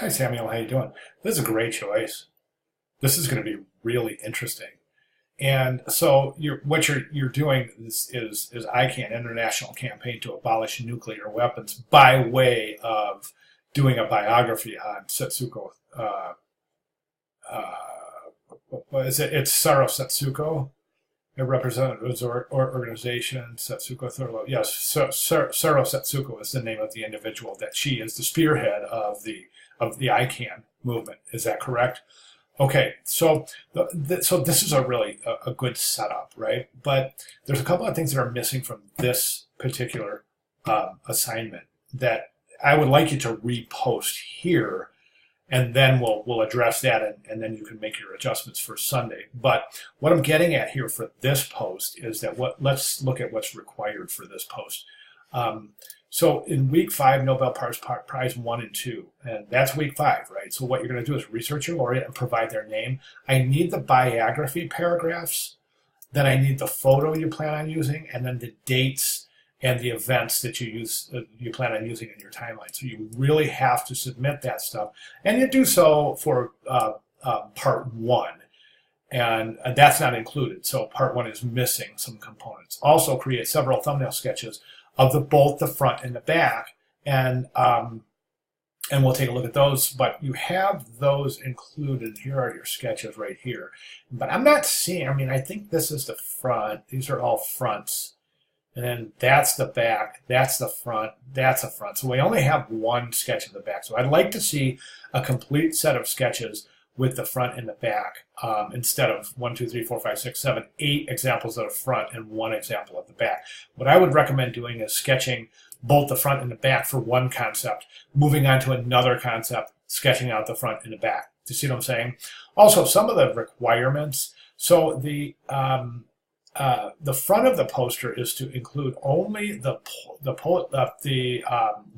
Hi Samuel, how you doing? This is a great choice. This is going to be really interesting. And so what you're doing is ICANN International Campaign to Abolish Nuclear Weapons by way of doing a biography on Setsuko. Uh, what is it? It's Saro Setsuko, a representatives or organization, Setsuko Thurlow. Yes, Saro Setsuko is the name of the individual that she is the spearhead of the ICANN movement. Is that correct? Okay, so so this is a really a good setup, right? But there's a couple of things that are missing from this particular assignment that I would like you to repost here, and then we'll address that, and then you can make your adjustments for Sunday. But what I'm getting at here for this post is that let's look at what's required for this post. Um, so in week 5, Nobel Prize 1 and 2, and that's week 5, right? So what you're going to do is research your laureate and provide their name. I need the biography paragraphs, then I need the photo you plan on using, and then the dates and the events that you plan on using in your timeline. So you really have to submit that stuff, and you do so for part 1. And that's not included. So part 1 is missing some components. Also create several thumbnail sketches of both the front and the back, and we'll take a look at those. But you have those included. Here are your sketches right here. But I'm not seeing. I mean, I think this is the front. These are all fronts, and then that's the back. That's the front. That's a front. So we only have one sketch of the back. So I'd like to see a complete set of sketches with the front and the back, instead of 1, 2, 3, 4, 5, 6, 7, 8 examples of the front and 1 example of the back. What I would recommend doing is sketching both the front and the back for one concept, moving on to another concept, sketching out the front and the back. Do you see what I'm saying? Also, some of the requirements. So the front of the poster is to include only the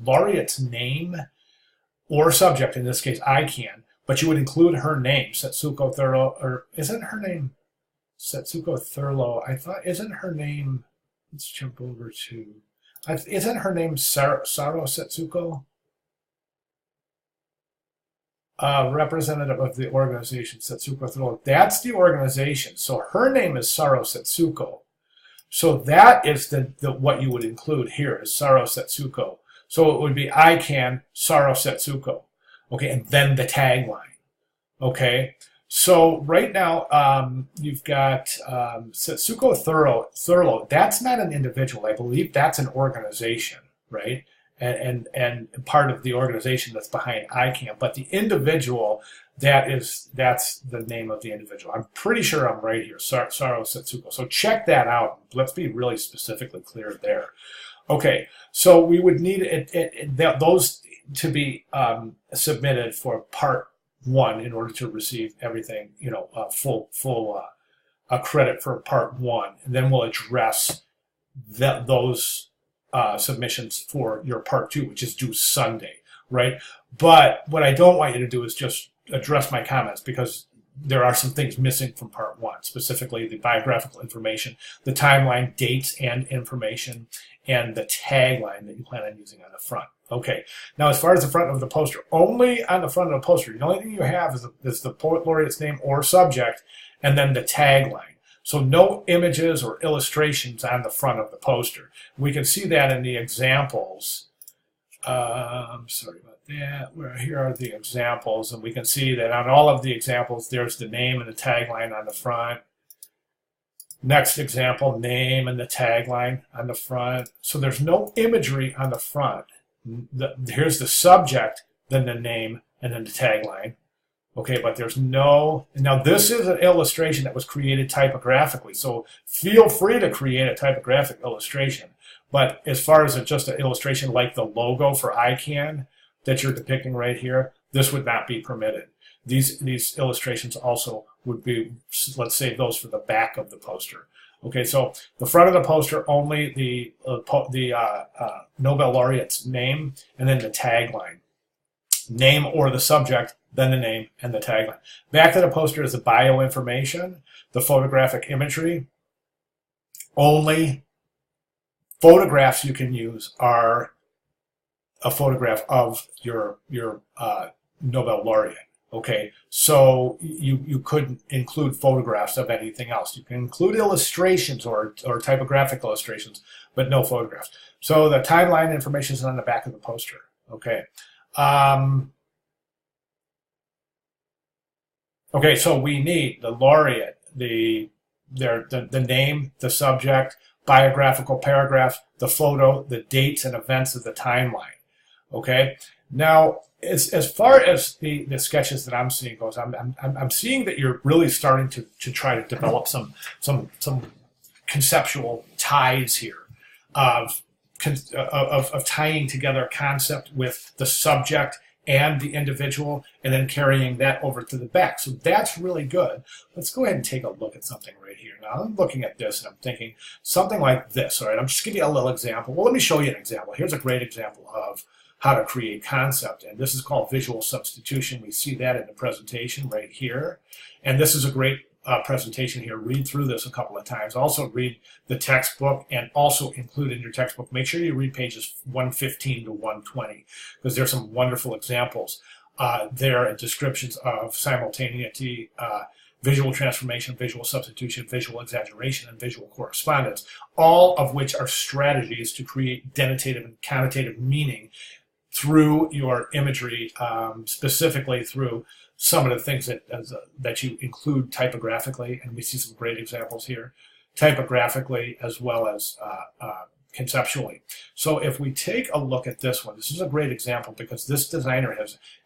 laureate's name or subject. In this case, ICANN. But you would include her name, Setsuko Thurlow, or isn't her name Setsuko Thurlow? I thought, isn't her name, let's jump over to, isn't her name Saro Setsuko? Representative of the organization, Setsuko Thurlow. That's the organization. So her name is Saro Setsuko. So that is the what you would include here is Saro Setsuko. So it would be ICANN Saro Setsuko. Okay, and then the tagline. Okay, so right now you've got Setsuko Thurlow. That's not an individual. I believe that's an organization, right? And part of the organization that's behind ICANN. But the individual, that's the name of the individual. I'm pretty sure I'm right here, Saro Setsuko. So check that out. Let's be really specifically clear there. Okay, so we would need those to be submitted for part 1 in order to receive everything, full credit for part 1, and then we'll address those submissions for your part 2, which is due Sunday, right? But what I don't want you to do is just address my comments, because there are some things missing from part 1, specifically the biographical information, the timeline, dates and information, and the tagline that you plan on using on the front. Okay, now as far as the front of the poster, only on the front of the poster, the only thing you have is the poet laureate's name or subject, and then the tagline. So no images or illustrations on the front of the poster. We can see that in the examples. I'm sorry about that. Here are the examples, and we can see that on all of the examples, there's the name and the tagline on the front. Next example, name and the tagline on the front. So there's no imagery on the front. Here's the subject, then the name, and then the tagline. Okay, but there's no, now this is an illustration that was created typographically, so feel free to create a typographic illustration. But as far as just an illustration like the logo for ICANN that you're depicting right here, this would not be permitted. These illustrations also would be, let's save those for the back of the poster. Okay, so the front of the poster, only the Nobel laureate's name, and then the tagline. Name or the subject, then the name and the tagline. Back of the poster is the bio information, the photographic imagery. Only photographs you can use are a photograph of your Nobel laureate. Okay, so you couldn't include photographs of anything else. You can include illustrations or typographic illustrations, but no photographs. So the timeline information is on the back of the poster. Okay. Okay, so we need the laureate, the name, the subject, biographical paragraph, the photo, the dates and events of the timeline. Okay. Now, as far as the sketches that I'm seeing goes, I'm seeing that you're really starting to try to develop some conceptual ties here of tying together a concept with the subject and the individual, and then carrying that over to the back. So that's really good. Let's go ahead and take a look at something right here. Now I'm looking at this and I'm thinking something like this. All right, I'm just giving you a little example. Well, let me show you an example. Here's a great example of how to create concept, and this is called visual substitution. We see that in the presentation right here, and this is a great presentation here. Read through this a couple of times. Also read the textbook, and also include in your textbook, make sure you read pages 115 to 120, because there's some wonderful examples there and descriptions of simultaneity, visual transformation, visual substitution, visual exaggeration, and visual correspondence, all of which are strategies to create denotative and connotative meaning through your imagery, specifically through some of the things that you include typographically, and we see some great examples here, typographically as well as conceptually. So if we take a look at this one, this is a great example because this designer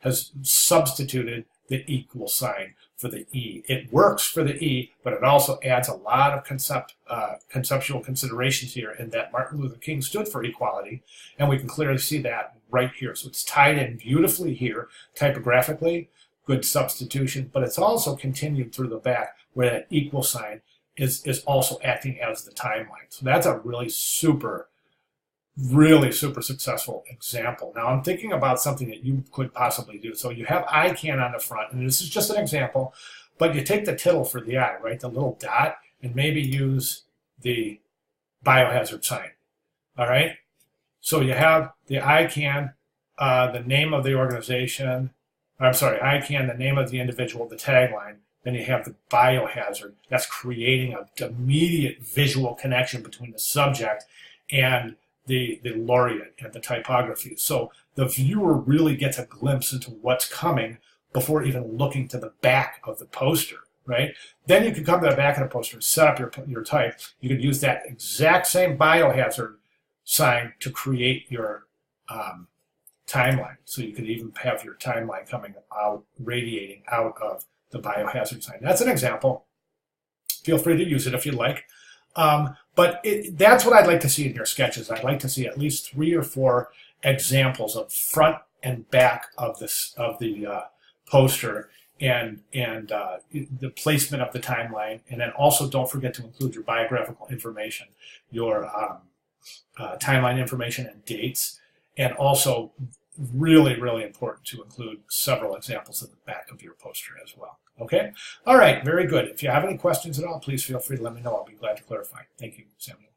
has substituted the equal sign for the E. It works for the E, but it also adds a lot of conceptual considerations here in that Martin Luther King stood for equality, and we can clearly see that right here. So it's tied in beautifully here, typographically, good substitution, but it's also continued through the back where that equal sign is also acting as the timeline. So that's a really super successful example. Now I'm thinking about something that you could possibly do. So you have ICANN on the front, and this is just an example, but you take the tittle for the I, right, the little dot, and maybe use the biohazard sign. All right. So you have the ICANN, the name of the organization. I'm sorry, ICANN, the name of the individual, the tagline. Then you have the biohazard. That's creating an immediate visual connection between the subject and the laureate and the typography. So the viewer really gets a glimpse into what's coming before even looking to the back of the poster, right? Then you can come to the back of the poster and set up your type. You could use that exact same biohazard sign to create your timeline. So you could even have your timeline coming out, radiating out of the biohazard sign. That's an example. Feel free to use it if you like. But that's what I'd like to see in your sketches. I'd like to see at least 3 or 4 examples of front and back of the poster and the placement of the timeline. And then also don't forget to include your biographical information, your timeline information and dates, and also really important to include several examples at the back of your poster as well. Okay? All right, very good. If you have any questions at all, please feel free to let me know. I'll be glad to clarify. Thank you, Samuel.